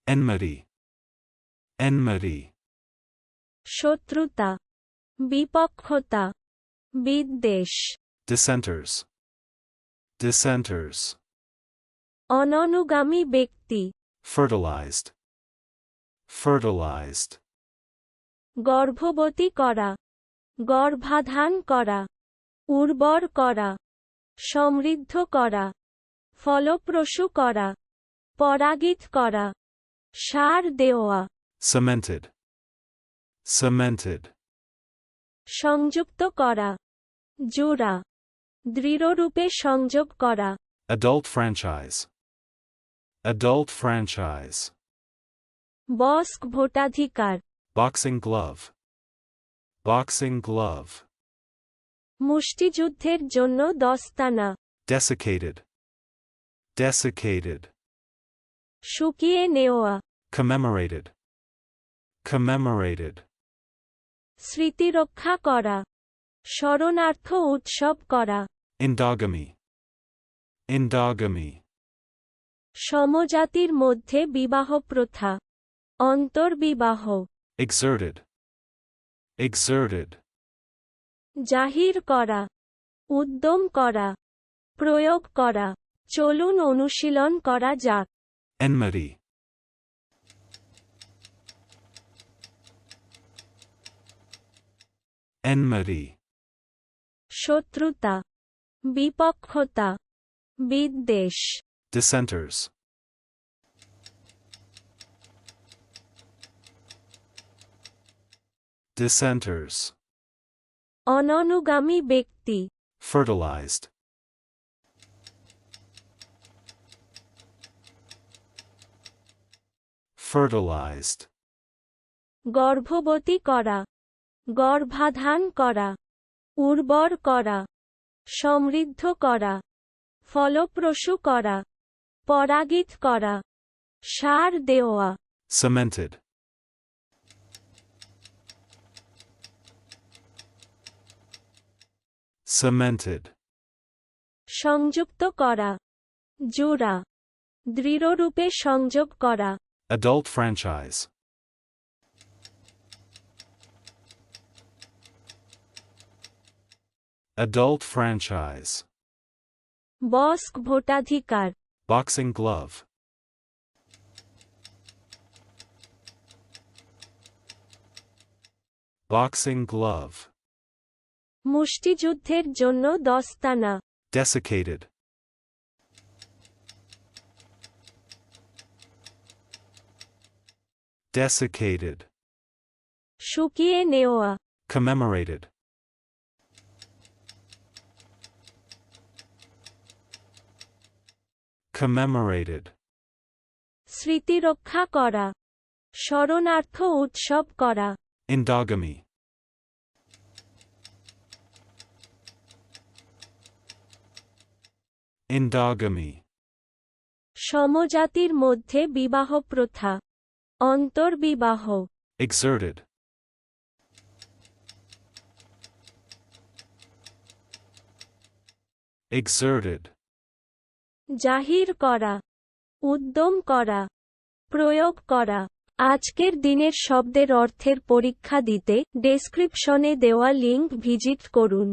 enmity, enmity, শত্রুতা, বিপক্ষতা, বিদ্বেষ, dissenters, dissenters, অননুগামী ব্যক্তি, fertilized, fertilized, গর্ভবতী করা, গর্ভাধান করা, উর্বর করা, সমৃদ্ধ করা, ফলপ্রসূ করা, পরাগিত করা, সার দেওয়া, cemented, cemented, সংযুক্ত করা, জোড়া, দৃঢ়রূপে সংযোগ করা, adult franchise, adult franchise, বয়স্ক ভোটাধিকার, boxing glove, boxing glove, মুষ্টিযুদ্ধের জন্য দস্তানা, desiccated, desiccated, শুকিয়ে নেওয়া, commemorated, commemorated, স্মৃতিরক্ষা করা, শরণার্থ উৎসব করা, endogamy, endogamy, সমজাতির মধ্যে বিবাহ প্রথা, অন্তর্বিবাহ, exerted, exerted, জাহির করা, উদ্যম করা, প্রয়োগ করা, চলুন অনুশীলন করা যাক। enmity, enmity, শত্রুতা, বিপক্ষতা, বিদ্বেষ, dissenters, dissenters, অননুগামী ব্যক্তি, fertilized, fertilized, গর্ভবতী করা, গর্ভাধান করা, উর্বর করা, সমৃদ্ধ করা, ফলপ্রসূ করা, পরাগিত করা, সার দেওয়া, cemented, cemented, সংযুক্ত করা, জোড়া, দৃঢ়রূপে সংযোগ করা, adult franchise, adult franchise, বয়স্ক ভোটাধিকার, boxing glove, boxing glove, মুষ্টিযুদ্ধের জন্য দস্তানা, desiccated, desiccated, শুকিয়ে নেওয়া, commemorated, commemorated, স্মৃতিরক্ষা করা, শরণার্থ উৎসব করা, endogamy, endogamy, সমজাতির মধ্যে বিবাহ প্রথা, অন্তর্বিবাহ, exerted, exerted, জাহির করা, উদ্যম করা, প্রয়োগ করা। আজকের দিনের শব্দের অর্থের পরীক্ষা দিতে ডেসক্রিপশনে দেওয়া লিংক ভিজিট করুন।